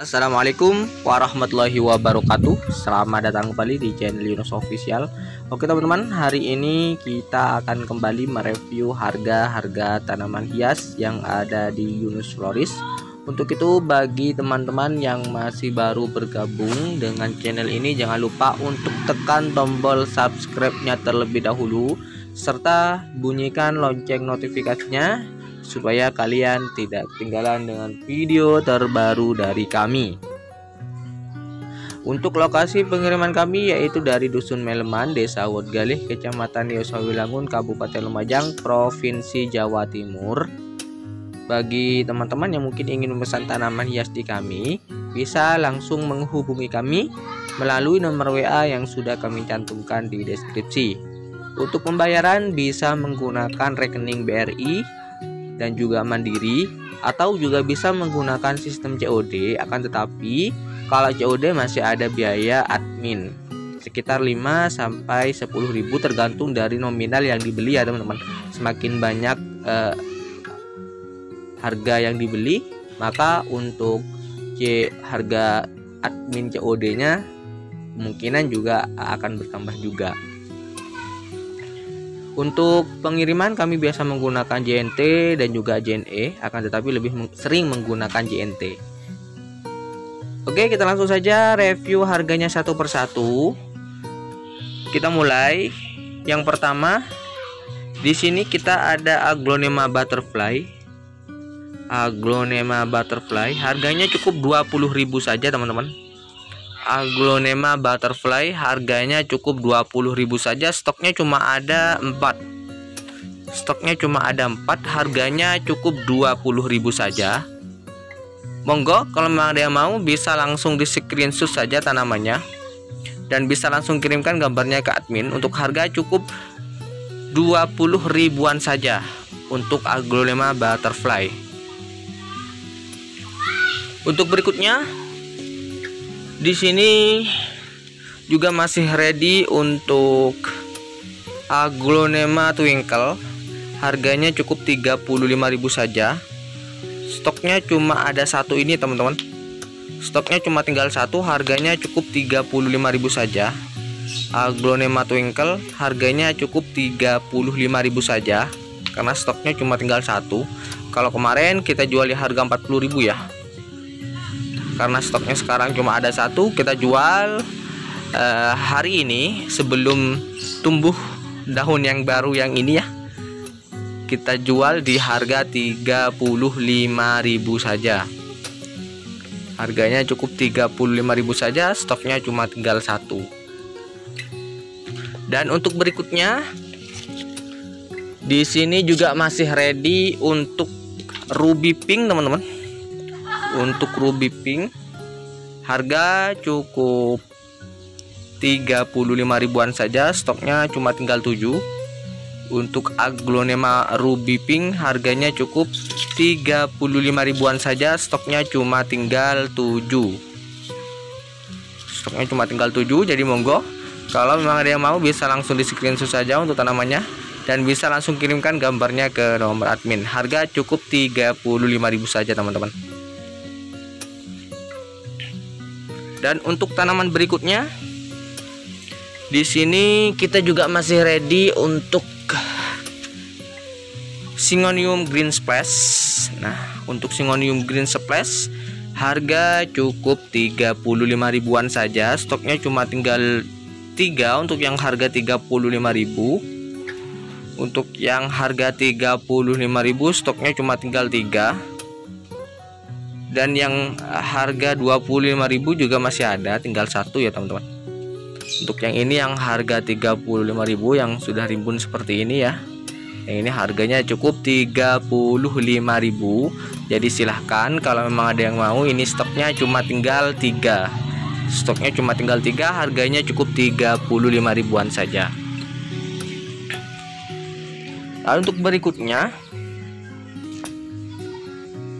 Assalamualaikum warahmatullahi wabarakatuh. Selamat datang kembali di channel Yunus Official. Oke teman-teman, hari ini kita akan kembali mereview harga-harga tanaman hias yang ada di Yunus Florist. Untuk itu, bagi teman-teman yang masih baru bergabung dengan channel ini, jangan lupa untuk tekan tombol subscribe-nya terlebih dahulu, serta bunyikan lonceng notifikasinya supaya kalian tidak ketinggalan dengan video terbaru dari kami. Untuk lokasi pengiriman kami yaitu dari Dusun Meleman, Desa Wodgalih, Kecamatan Yosawilangun, Kabupaten Lumajang, Provinsi Jawa Timur. Bagi teman-teman yang mungkin ingin memesan tanaman hias di kami, bisa langsung menghubungi kami melalui nomor WA yang sudah kami cantumkan di deskripsi. Untuk pembayaran bisa menggunakan rekening BRI dan juga Mandiri, atau juga bisa menggunakan sistem COD. Akan tetapi kalau COD masih ada biaya admin sekitar 5 sampai 10.000 tergantung dari nominal yang dibeli ya teman-teman. Semakin banyak harga yang dibeli, maka untuk harga admin COD-nya kemungkinan juga akan bertambah juga. Untuk pengiriman kami biasa menggunakan JNT dan juga JNE, akan tetapi lebih sering menggunakan JNT. Oke, kita langsung saja review harganya satu persatu. Kita mulai. Yang pertama, di sini kita ada Aglonema Butterfly. Aglonema Butterfly harganya cukup 20.000 saja teman-teman. Aglonema Butterfly harganya cukup 20.000 saja. Stoknya cuma ada 4. Harganya cukup 20.000 saja. Monggo kalau memang ada yang mau bisa langsung di screenshot saja tanamannya dan bisa langsung kirimkan gambarnya ke admin. Untuk harga cukup 20 ribuan saja untuk Aglonema Butterfly. Untuk berikutnya, di sini juga masih ready untuk Aglonema Twinkle. Harganya cukup 35.000 saja. Stoknya cuma ada satu ini teman-teman. Stoknya cuma tinggal satu, harganya cukup 35.000 saja. Aglonema Twinkle harganya cukup 35.000 saja karena stoknya cuma tinggal satu. Kalau kemarin kita jual di harga 40.000 ya. Karena stoknya sekarang cuma ada satu, kita jual hari ini sebelum tumbuh daun yang baru yang ini ya. Kita jual di harga 35.000 saja. Harganya cukup 35.000 saja, stoknya cuma tinggal satu. Dan untuk berikutnya, di sini juga masih ready untuk Ruby Pink teman-teman. Untuk Ruby Pink harga cukup 35 ribuan saja, stoknya cuma tinggal 7. Untuk Aglonema Ruby Pink harganya cukup 35 ribuan saja, stoknya cuma tinggal 7. Jadi monggo kalau memang ada yang mau bisa langsung di screenshot saja untuk tanamannya dan bisa langsung kirimkan gambarnya ke nomor admin. Harga cukup 35.000 saja teman-teman. Dan untuk tanaman berikutnya, di sini kita juga masih ready untuk Syngonium Green Splash. Nah, untuk Syngonium Green Splash harga cukup 35 ribuan saja. Stoknya cuma tinggal 3 untuk yang harga 35.000. Untuk yang harga 35.000 stoknya cuma tinggal 3. Dan yang harga 25.000 juga masih ada, tinggal satu ya teman-teman. Untuk yang ini yang harga 35.000 yang sudah rimbun seperti ini ya. Yang ini harganya cukup 35.000. Jadi silahkan kalau memang ada yang mau, ini stoknya cuma tinggal 3. Harganya cukup 35 ribuan saja. Lalu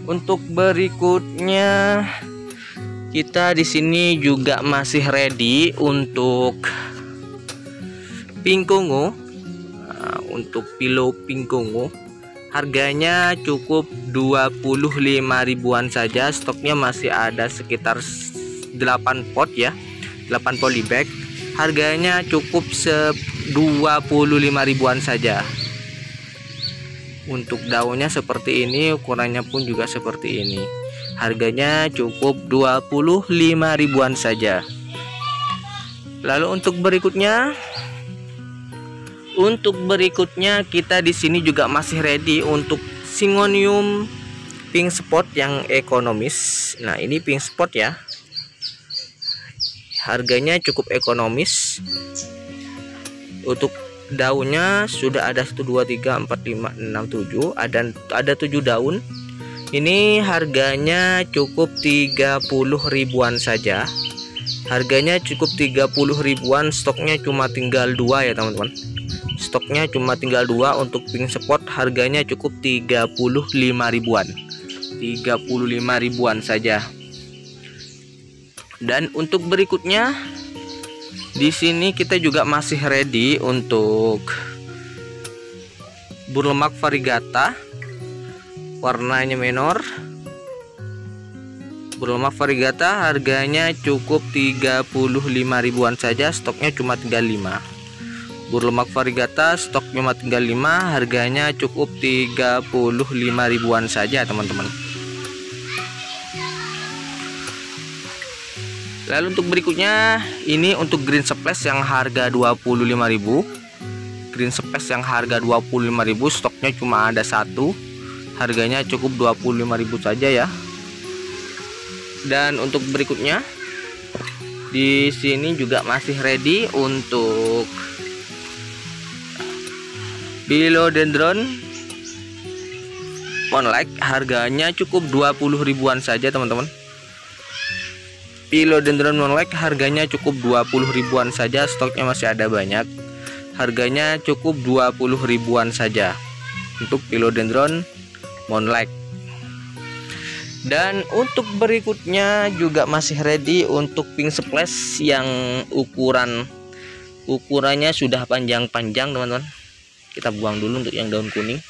untuk berikutnya kita di sini juga masih ready untuk Pink Kongo. Untuk Pillow Pink Kongo harganya cukup 25 ribuan saja. Stoknya masih ada sekitar 8 pot ya, 8 polybag. Harganya cukup 25 ribuan saja. Untuk daunnya seperti ini, ukurannya pun juga seperti ini. Harganya cukup 25 ribuan saja. Lalu untuk berikutnya kita di sini juga masih ready untuk Syngonium pink spot yang ekonomis. Nah, ini pink spot ya. Harganya cukup ekonomis. Untuk daunnya sudah ada 1 2 3 4 5 6 7, ada 7 daun. Ini harganya cukup 30 ribuan saja. Harganya cukup 30 ribuan. Stoknya cuma tinggal 2 ya teman-teman. Stoknya cuma tinggal 2 untuk pink spot. Harganya cukup 35 ribuan. 35 ribuan saja. Dan untuk berikutnya di sini kita juga masih ready untuk burlemak variegata, warnanya menor. Burlemak variegata harganya cukup 35 ribuan saja. Stoknya cuma tinggal 5. Burlemak variegata stok cuma tinggal 5. Harganya cukup 35 ribuan saja teman-teman. Lalu untuk berikutnya ini untuk green splash yang harga 25.000. Green splash yang harga 25.000, stoknya cuma ada 1. Harganya cukup 25.000 saja ya. Dan untuk berikutnya di sini juga masih ready untuk philodendron monlike. Harganya cukup 20 ribuan saja teman-teman. Philodendron monlike harganya cukup 20 ribuan saja. Stoknya masih ada banyak. Harganya cukup 20 ribuan saja untuk philodendron monlike. Dan untuk berikutnya juga masih ready untuk pink splash yang ukurannya sudah panjang-panjang teman-teman. Kita buang dulu untuk yang daun kuning.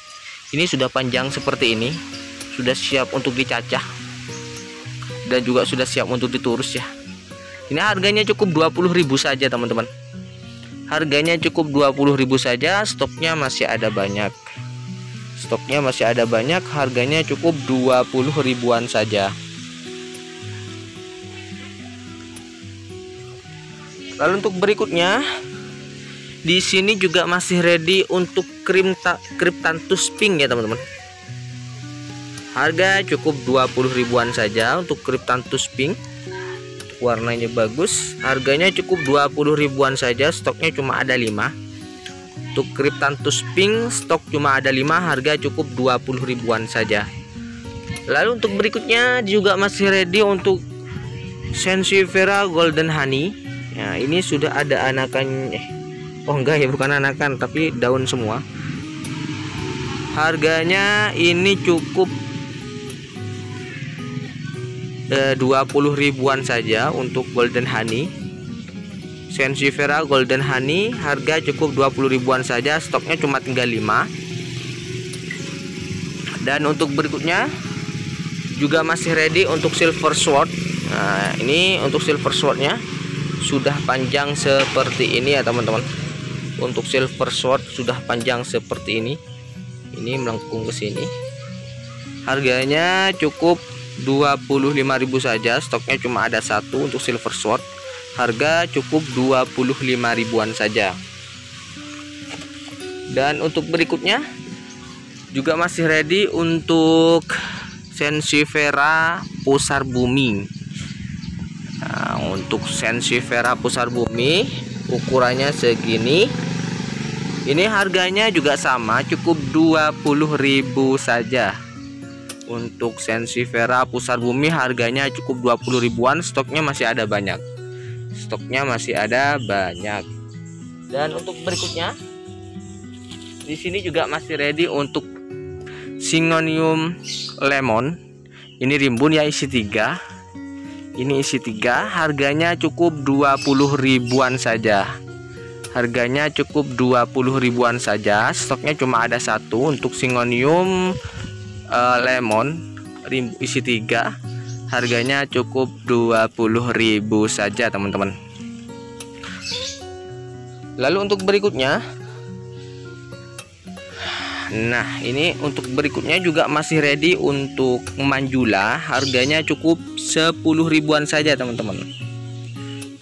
Ini sudah panjang seperti ini, sudah siap untuk dicacah dan juga sudah siap untuk diturus ya. Ini harganya cukup 20.000 saja teman-teman. Harganya cukup 20.000 saja. Stoknya masih ada banyak. Harganya cukup 20 ribuan saja. Lalu untuk berikutnya di sini juga masih ready untuk Cryptanthus pink ya teman-teman. Harga cukup 20 ribuan saja untuk Cryptanthus pink. Warnanya bagus. Harganya cukup 20 ribuan saja. Stoknya cuma ada 5. Untuk Cryptanthus pink stok cuma ada 5. Harga cukup 20 ribuan saja. Lalu untuk berikutnya juga masih ready untuk Sansevieria Golden Honey. Nah, ini sudah ada anakan. Oh enggak ya, bukan anakan tapi daun semua. Harganya ini cukup 20 ribuan saja untuk Golden Honey. Sansevieria Golden Honey harga cukup 20 ribuan saja. Stoknya cuma tinggal 5. Dan untuk berikutnya juga masih ready untuk Silver Sword. Nah, ini untuk Silver Swordnya sudah panjang seperti ini ya teman-teman. Untuk Silver Sword sudah panjang seperti ini. Ini melengkung ke sini. Harganya cukup 25.000 saja. Stoknya cuma ada 1 untuk Silver Sword. Harga cukup 25 ribuan saja. Dan untuk berikutnya juga masih ready untuk Sansevieria Pusar Bumi. Nah, untuk Sansevieria Pusar Bumi ukurannya segini. Ini harganya juga sama, cukup 20.000 saja. Untuk Sansevieria Pusar Bumi harganya cukup 20 ribuan. Stoknya masih ada banyak. Dan untuk berikutnya di sini juga masih ready untuk Syngonium Lemon. Ini rimbun ya, isi 3. Ini isi 3. Harganya cukup 20 ribuan saja. harganya cukup 20 ribuan saja. Stoknya cuma ada satu untuk Syngonium lemon isi 3, harganya cukup 20.000 saja teman-teman. Lalu untuk berikutnya, nah ini untuk berikutnya juga masih ready untuk Manjula, harganya cukup 10 ribuan saja teman-teman.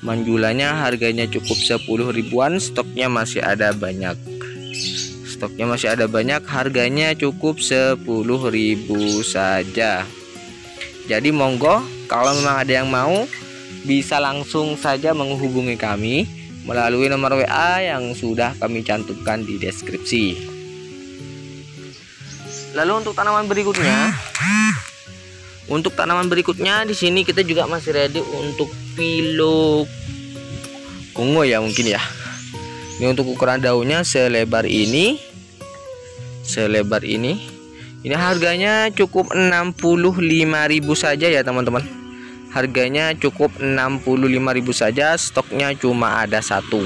Manjulanya harganya cukup 10 ribuan, stoknya masih ada banyak. Harganya cukup 10.000 saja. Jadi monggo, kalau memang ada yang mau, bisa langsung saja menghubungi kami melalui nomor WA yang sudah kami cantumkan di deskripsi. Lalu untuk tanaman berikutnya, di sini kita juga masih ready untuk Philo ungu ya mungkin ya. Ini untuk ukuran daunnya selebar ini. Ini harganya cukup 65.000 saja ya teman-teman. Harganya cukup 65.000 saja, stoknya cuma ada satu.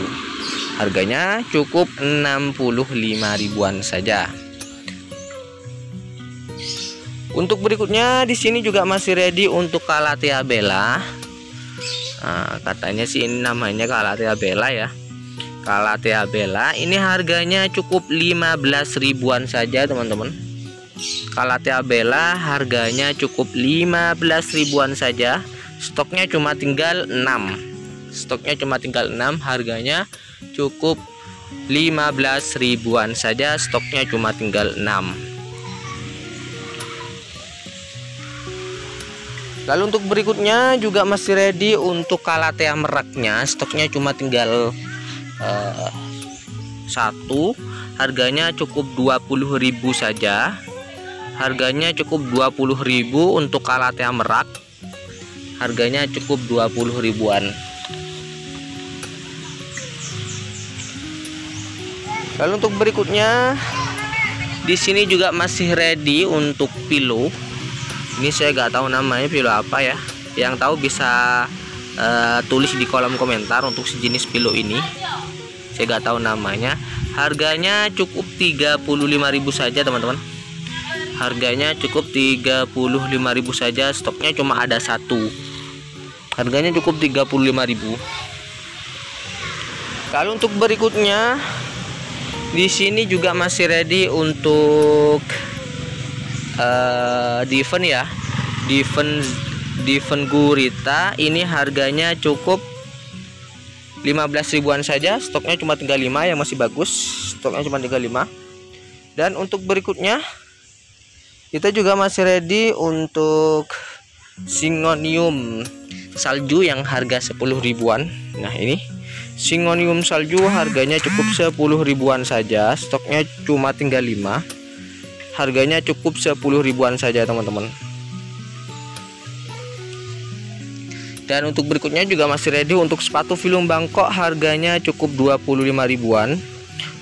Harganya cukup 65 ribuan saja. Untuk berikutnya di sini juga masih ready untuk Calathea bella. Nah, katanya sih ini namanya Calathea bella ya. Calathea bella ini harganya cukup 15 ribuan saja teman-teman. Calathea bella harganya cukup 15 ribuan saja. Stoknya cuma tinggal 6. Harganya cukup 15 ribuan saja. Stoknya cuma tinggal 6. Lalu untuk berikutnya juga masih ready untuk Calathea meraknya. Stoknya cuma tinggal satu. Harganya cukup 20.000 saja. Harganya cukup 20.000 untuk Calathea merak. Harganya cukup 20 ribuan. Lalu untuk berikutnya di sini juga masih ready untuk Philo. Ini saya nggak tahu namanya Philo apa ya. Yang tahu bisa tulis di kolom komentar untuk sejenis Philo ini. Saya nggak tahu namanya. Harganya cukup 35.000 saja teman-teman. Harganya cukup 35.000 saja. Stoknya cuma ada satu. Harganya cukup 35.000. Lalu untuk berikutnya di sini juga masih ready untuk Diven ya. Diven gurita ini harganya cukup 15 ribuan saja. Stoknya cuma tinggal 5 yang masih bagus. Stoknya cuma tinggal 5. Dan untuk berikutnya kita juga masih ready untuk Syngonium salju yang harga 10 ribuan. Nah ini Syngonium salju harganya cukup 10 ribuan saja. Stoknya cuma tinggal 5. Harganya cukup 10 ribuan saja teman-teman. Dan untuk berikutnya juga masih ready untuk sepatu Phylum Bangkok, harganya cukup 25 ribuan.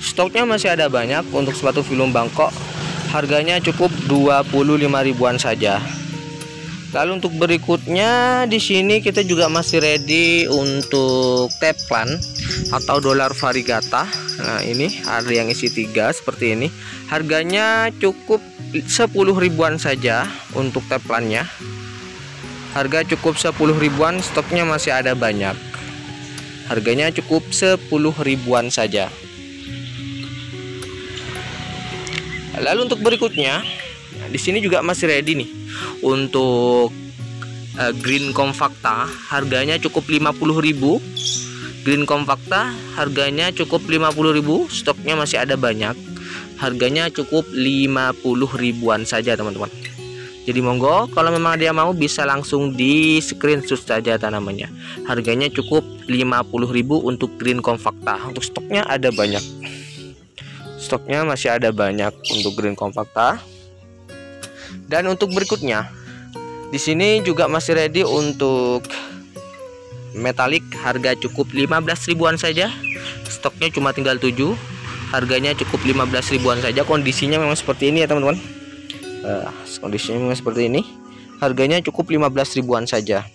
Stoknya masih ada banyak untuk sepatu Phylum Bangkok, harganya cukup 25 ribuan saja. Lalu untuk berikutnya di sini kita juga masih ready untuk Teplan atau dolar variegata. Nah ini ada yang isi 3 seperti ini. Harganya cukup 10 ribuan saja untuk Teplannya. Harga cukup 10 ribuan, stoknya masih ada banyak. Harganya cukup 10 ribuan saja. Lalu untuk berikutnya, di sini juga masih ready nih untuk Green Compacta, harganya cukup 50.000. Green Compacta harganya cukup 50.000, stoknya masih ada banyak. Harganya cukup 50 ribuan saja teman-teman. Jadi monggo kalau memang dia mau bisa langsung di screenshot saja tanamannya. Harganya cukup 50.000 untuk Green Compacta. Untuk stoknya ada banyak. Stoknya masih ada banyak untuk Green Compacta. Dan untuk berikutnya di sini juga masih ready untuk Metalik, harga cukup 15 ribuan saja. Stoknya cuma tinggal 7. Harganya cukup 15 ribuan saja. Kondisinya memang seperti ini ya teman-teman. Kondisinya memang seperti ini. Harganya cukup 15 ribuan saja.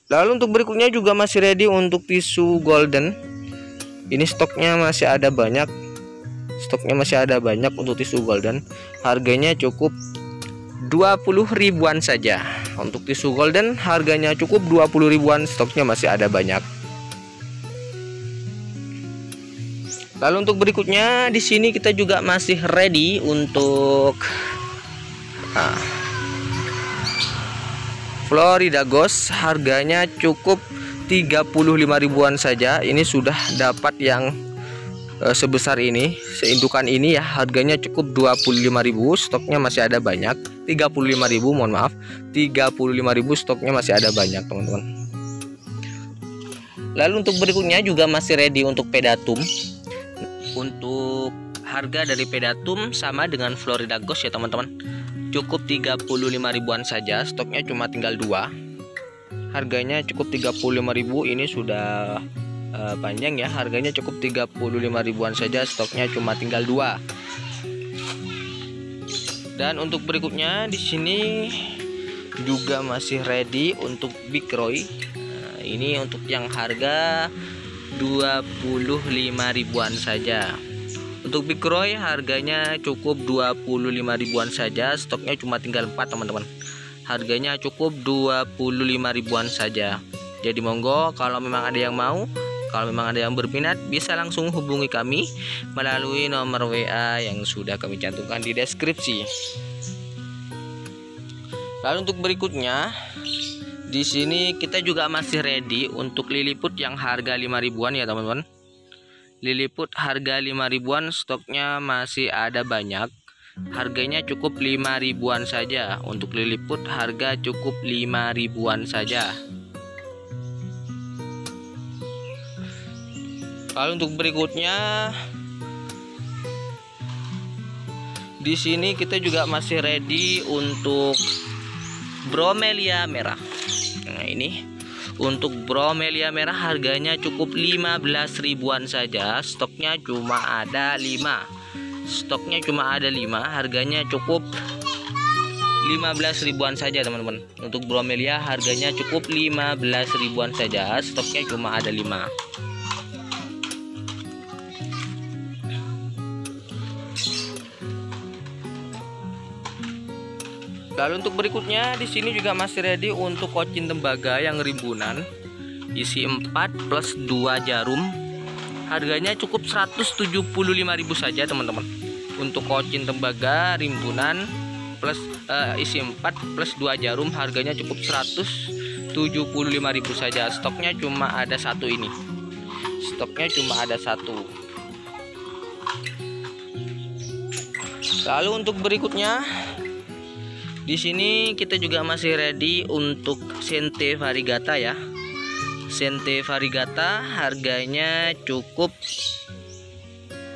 Lalu untuk berikutnya juga masih ready untuk tisu golden. Ini stoknya masih ada banyak. Untuk tisu golden. Harganya cukup 20 ribuan saja. Untuk tisu golden harganya cukup 20 ribuan, stoknya masih ada banyak. Lalu untuk berikutnya di sini kita juga masih ready untuk Florida Ghost, harganya cukup 35 ribuan saja. Ini sudah dapat yang sebesar ini, seindukan ini ya. Harganya cukup 25.000, stoknya masih ada banyak. 35.000, mohon maaf. 35.000, stoknya masih ada banyak, teman-teman. Lalu untuk berikutnya juga masih ready untuk Pedatum. Untuk harga dari Pedatum sama dengan Florida Ghost ya, teman-teman. Cukup 35 ribuan saja, stoknya cuma tinggal 2. Harganya cukup 35.000, ini sudah panjang ya. Harganya cukup 35 ribuan saja, stoknya cuma tinggal 2. Dan untuk berikutnya di sini juga masih ready untuk Big Roy. Ini untuk yang harga 25 ribuan saja. Untuk Big Roy harganya cukup 25 ribuan saja, stoknya cuma tinggal 4, teman-teman. Harganya cukup 25 ribuan saja. Jadi monggo kalau memang ada yang mau, kalau memang ada yang berminat, bisa langsung hubungi kami melalui nomor WA yang sudah kami cantumkan di deskripsi. Lalu untuk berikutnya di sini kita juga masih ready untuk Lilliput yang harga 5 ribuan ya, teman-teman. Lilliput harga 5 ribuan, stoknya masih ada banyak. Harganya cukup 5 ribuan saja. Untuk Lilliput harga cukup 5 ribuan saja. Lalu untuk berikutnya di sini kita juga masih ready untuk Bromelia merah. Nah, ini untuk Bromelia merah harganya cukup 15 ribuan saja. Stoknya cuma ada 5. Harganya cukup 15 ribuan saja, teman-teman. Untuk Bromelia harganya cukup 15 ribuan saja. Stoknya cuma ada 5. Lalu untuk berikutnya di sini juga masih ready untuk kocin tembaga yang rimbunan, isi 4 plus 2 jarum. Harganya cukup 175.000 saja, teman-teman. Untuk kocin tembaga rimbunan plus isi 4 plus 2 jarum harganya cukup 175.000 saja. Stoknya cuma ada satu ini. Lalu untuk berikutnya di sini kita juga masih ready untuk Sente Variegata ya. Sente Variegata harganya cukup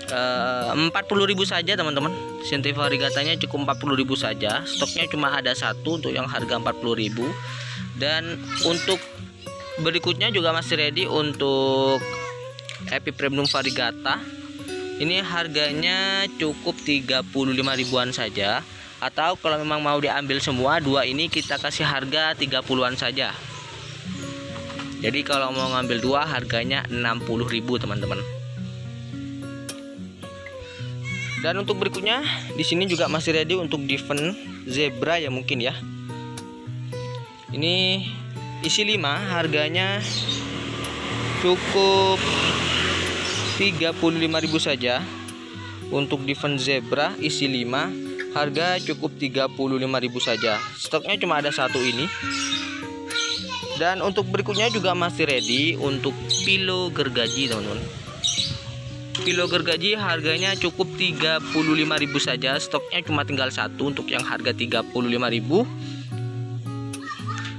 40.000 saja, teman-teman. Sente Variegatanya cukup 40.000 saja. Stoknya cuma ada satu untuk yang harga 40.000. Dan untuk berikutnya juga masih ready untuk Happy Premium Variegata. Ini harganya cukup 35 ribuan saja. Atau kalau memang mau diambil semua dua ini kita kasih harga 30-an saja. Jadi kalau mau ngambil dua harganya 60.000, teman-teman. Dan untuk berikutnya di sini juga masih ready untuk Diven Zebra ya, mungkin ya. Ini isi 5, harganya cukup 35.000 saja. Untuk Diven Zebra isi 5 harga cukup 35.000 saja. Stoknya cuma ada satu ini. Dan untuk berikutnya juga masih ready untuk Pilo gergaji, teman-teman. Pilo gergaji harganya cukup 35.000 saja. Stoknya cuma tinggal satu untuk yang harga 35.000.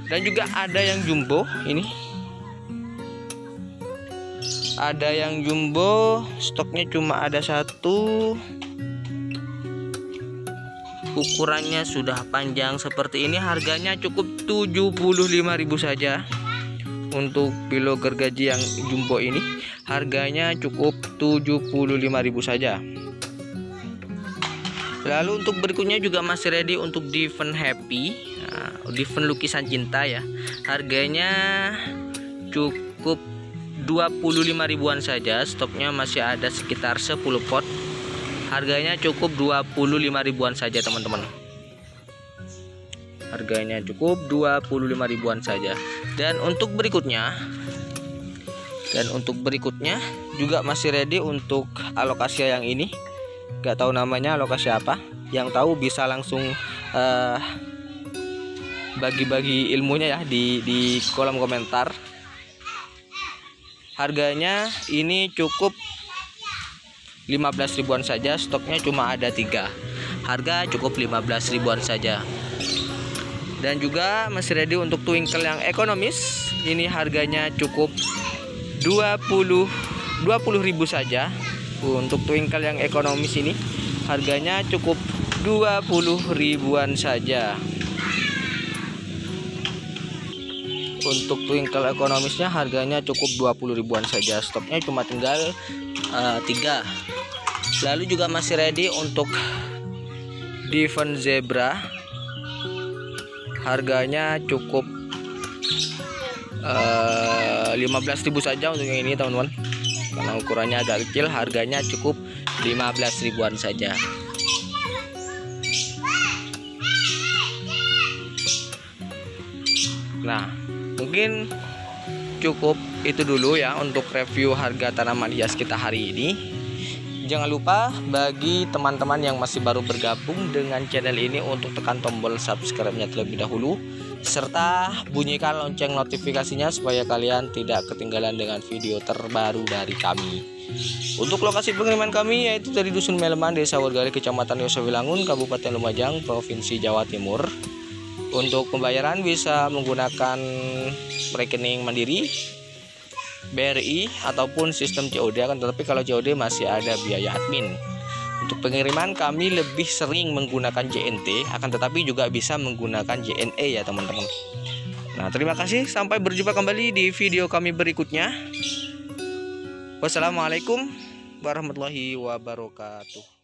Dan juga ada yang jumbo ini. Ada yang jumbo, stoknya cuma ada satu. Ukurannya sudah panjang seperti ini, harganya cukup 75.000 saja. Untuk Pilo gergaji yang jumbo ini harganya cukup 75.000 saja. Lalu untuk berikutnya juga masih ready untuk Diven Happy, Diven lukisan cinta ya. Harganya cukup 25 ribuan saja. Stoknya masih ada sekitar 10 pot. Harganya cukup 25 ribuan saja teman-teman. Harganya cukup 25 ribuan saja. Dan untuk berikutnya juga masih ready untuk Alocasia yang ini. Gak tahu namanya Alocasia apa. Yang tahu bisa langsung bagi-bagi ilmunya ya di kolom komentar. Harganya ini cukup 15 ribuan saja. Stoknya cuma ada 3. Harga cukup 15 ribuan saja. Dan juga masih ready untuk twinkle yang ekonomis. Ini harganya cukup 20 ribu saja. Untuk twinkle yang ekonomis ini harganya cukup 20 ribuan saja. Untuk twinkle ekonomisnya harganya cukup 20 ribuan saja. Stoknya cuma tinggal 3. Lalu juga masih ready untuk Diven Zebra. Harganya cukup 15.000 saja untuk yang ini teman-teman. Karena ukurannya agak kecil, harganya cukup 15 ribuan saja. Nah, mungkin cukup itu dulu ya untuk review harga tanaman hias kita hari ini. Jangan lupa bagi teman-teman yang masih baru bergabung dengan channel ini untuk tekan tombol subscribe-nya terlebih dahulu, serta bunyikan lonceng notifikasinya supaya kalian tidak ketinggalan dengan video terbaru dari kami. Untuk lokasi pengiriman kami yaitu dari Dusun Meleman, Desa Wargali, Kecamatan Yosawilangun, Kabupaten Lumajang, Provinsi Jawa Timur. Untuk pembayaran bisa menggunakan rekening Mandiri, BRI ataupun sistem COD, akan tetapi kalau COD masih ada biaya admin. Untuk pengiriman kami lebih sering menggunakan JNT, akan tetapi juga bisa menggunakan JNE ya teman-teman. Nah, terima kasih, sampai berjumpa kembali di video kami berikutnya. Wassalamualaikum warahmatullahi wabarakatuh.